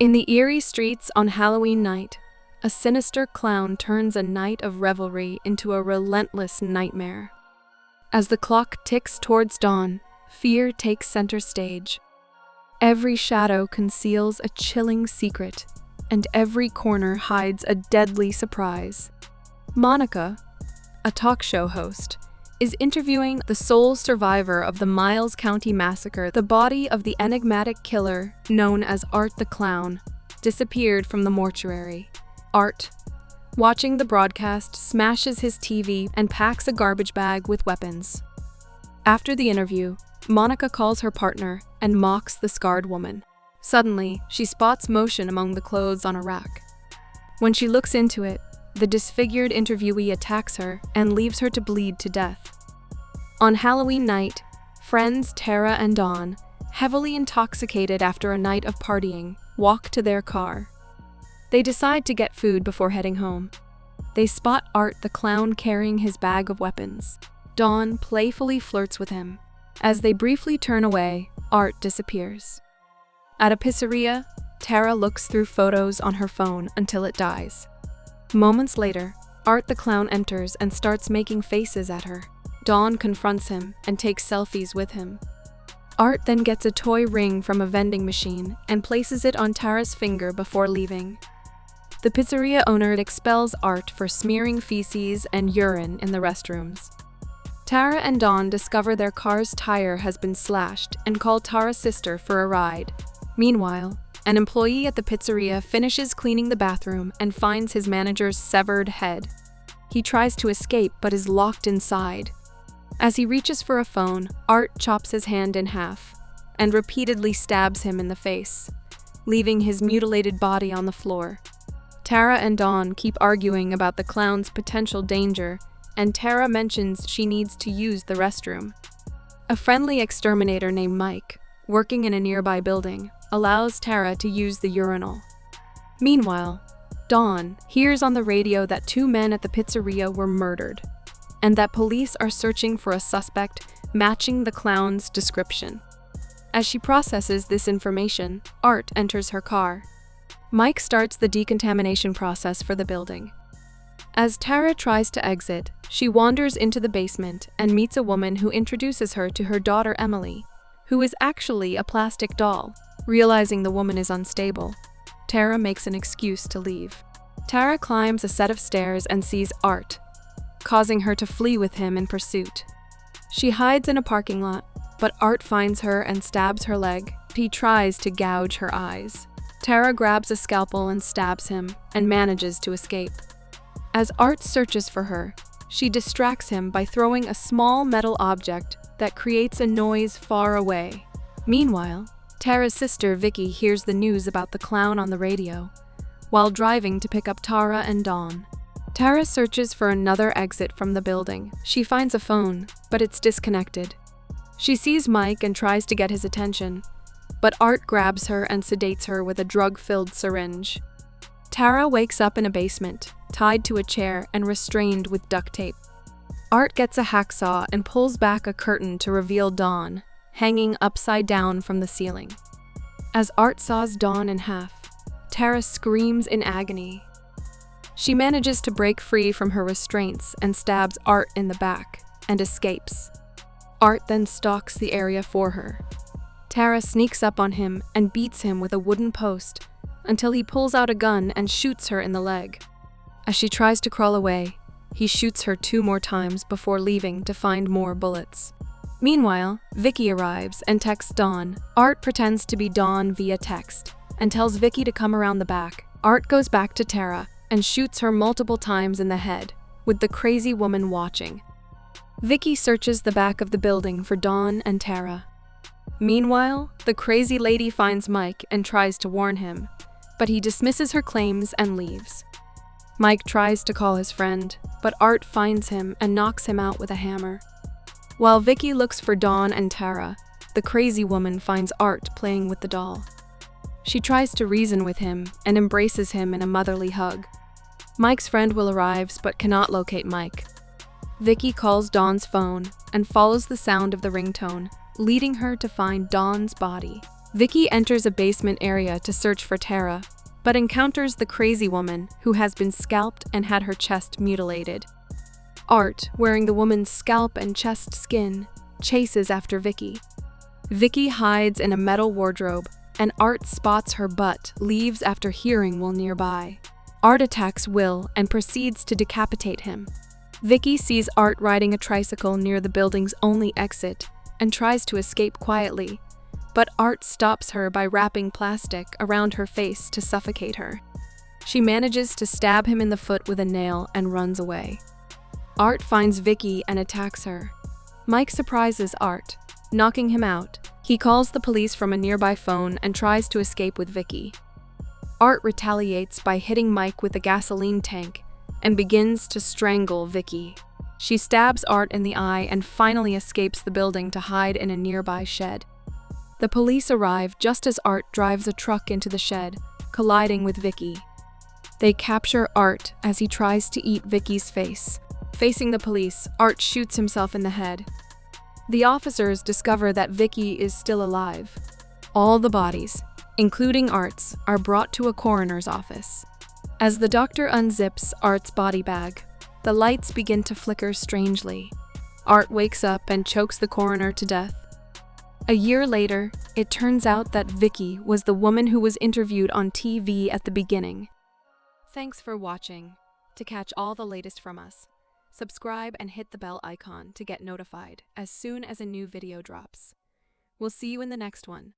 In the eerie streets on Halloween night, a sinister clown turns a night of revelry into a relentless nightmare. As the clock ticks towards dawn, fear takes center stage. Every shadow conceals a chilling secret, and every corner hides a deadly surprise. Monica, a talk show host, is interviewing the sole survivor of the Miles County massacre. The body of the enigmatic killer, known as Art the Clown, disappeared from the mortuary. Art, watching the broadcast, smashes his TV and packs a garbage bag with weapons. After the interview, Monica calls her partner and mocks the scarred woman. Suddenly, she spots motion among the clothes on a rack. When she looks into it, the disfigured interviewee attacks her and leaves her to bleed to death. On Halloween night, friends Tara and Dawn, heavily intoxicated after a night of partying, walk to their car. They decide to get food before heading home. They spot Art the Clown carrying his bag of weapons. Dawn playfully flirts with him. As they briefly turn away, Art disappears. At a pizzeria, Tara looks through photos on her phone until it dies. Moments later, Art the Clown enters and starts making faces at her. Dawn confronts him and takes selfies with him. Art then gets a toy ring from a vending machine and places it on Tara's finger before leaving. The pizzeria owner expels Art for smearing feces and urine in the restrooms. Tara and Dawn discover their car's tire has been slashed and call Tara's sister for a ride. Meanwhile, an employee at the pizzeria finishes cleaning the bathroom and finds his manager's severed head. He tries to escape but is locked inside. As he reaches for a phone, Art chops his hand in half and repeatedly stabs him in the face, leaving his mutilated body on the floor. Tara and Dawn keep arguing about the clown's potential danger, and Tara mentions she needs to use the restroom. A friendly exterminator named Mike, working in a nearby building, allows Tara to use the urinal. Meanwhile, Dawn hears on the radio that 2 men at the pizzeria were murdered, and that police are searching for a suspect matching the clown's description. As she processes this information, Art enters her car. Mike starts the decontamination process for the building. As Tara tries to exit, she wanders into the basement and meets a woman who introduces her to her daughter Emily, who is actually a plastic doll. Realizing the woman is unstable, Tara makes an excuse to leave. Tara climbs a set of stairs and sees Art, causing her to flee with him in pursuit. She hides in a parking lot, but Art finds her and stabs her leg. He tries to gouge her eyes. Tara grabs a scalpel and stabs him, and manages to escape. As Art searches for her, she distracts him by throwing a small metal object that creates a noise far away. Meanwhile, Tara's sister Vicky hears the news about the clown on the radio, while driving to pick up Tara and Dawn. Tara searches for another exit from the building. She finds a phone, but it's disconnected. She sees Mike and tries to get his attention, but Art grabs her and sedates her with a drug-filled syringe. Tara wakes up in a basement, tied to a chair and restrained with duct tape. Art gets a hacksaw and pulls back a curtain to reveal Dawn, hanging upside down from the ceiling. As Art saws Dawn in half, Tara screams in agony. She manages to break free from her restraints and stabs Art in the back, and escapes. Art then stalks the area for her. Tara sneaks up on him and beats him with a wooden post until he pulls out a gun and shoots her in the leg. As she tries to crawl away, he shoots her 2 more times before leaving to find more bullets. Meanwhile, Vicky arrives and texts Dawn. Art pretends to be Dawn via text and tells Vicky to come around the back. Art goes back to Tara and shoots her multiple times in the head, with the crazy woman watching. Vicky searches the back of the building for Dawn and Tara. Meanwhile, the crazy lady finds Mike and tries to warn him, but he dismisses her claims and leaves. Mike tries to call his friend, but Art finds him and knocks him out with a hammer. While Vicky looks for Dawn and Tara, the crazy woman finds Art playing with the doll. She tries to reason with him and embraces him in a motherly hug. Mike's friend Will arrives but cannot locate Mike. Vicky calls Dawn's phone and follows the sound of the ringtone, leading her to find Dawn's body. Vicky enters a basement area to search for Tara, but encounters the crazy woman who has been scalped and had her chest mutilated. Art, wearing the woman's scalp and chest skin, chases after Vicky. Vicky hides in a metal wardrobe, and Art spots her but leaves after hearing Will nearby. Art attacks Will and proceeds to decapitate him. Vicky sees Art riding a tricycle near the building's only exit and tries to escape quietly, but Art stops her by wrapping plastic around her face to suffocate her. She manages to stab him in the foot with a nail and runs away. Art finds Vicky and attacks her. Mike surprises Art, knocking him out. He calls the police from a nearby phone and tries to escape with Vicky. Art retaliates by hitting Mike with a gasoline tank and begins to strangle Vicky. She stabs Art in the eye and finally escapes the building to hide in a nearby shed. The police arrive just as Art drives a truck into the shed, colliding with Vicky. They capture Art as he tries to eat Vicky's face. Facing the police, Art shoots himself in the head. The officers discover that Vicky is still alive. All the bodies, including Art's, are brought to a coroner's office. As the doctor unzips Art's body bag, the lights begin to flicker strangely. Art wakes up and chokes the coroner to death. A year later, it turns out that Vicky was the woman who was interviewed on TV at the beginning. Thanks for watching. To catch all the latest from us, subscribe and hit the bell icon to get notified as soon as a new video drops. We'll see you in the next one.